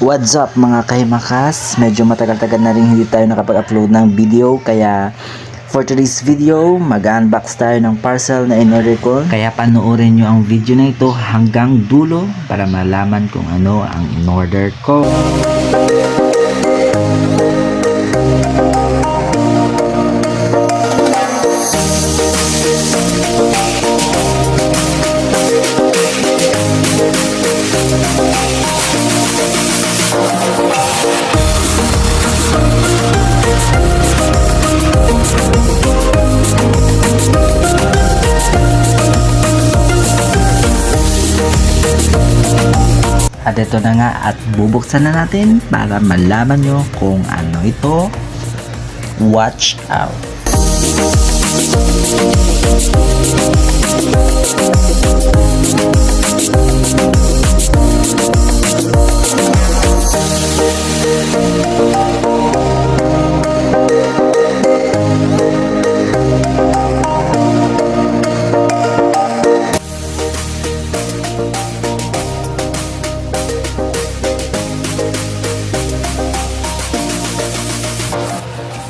What's up mga kahimakas? Medyo matagal-tagal na rin hindi tayo nakapag-upload ng video, kaya for today's video, mag-unbox tayo ng parcel na in-order ko. Kaya panoorin nyo ang video na ito hanggang dulo para malaman kung ano ang in-order ko. At ito na nga, at bubuksan na natin para malaman nyo kung ano ito. Watch out!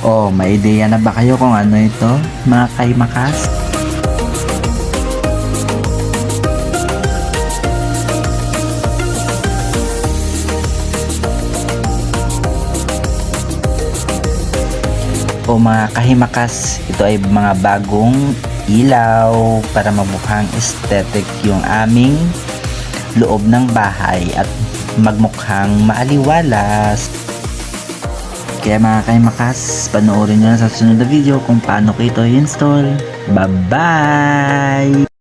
Oh, may ideya na ba kayo kung ano ito, mga kaimakas? O mga kahimakas, ito ay mga bagong ilaw para mamukhang aesthetic yung aming loob ng bahay at magmukhang maaliwalas. Kaya mga kaimakas, panoorin nyo na sa sunod na video kung paano ko ito i-install. Bye-bye!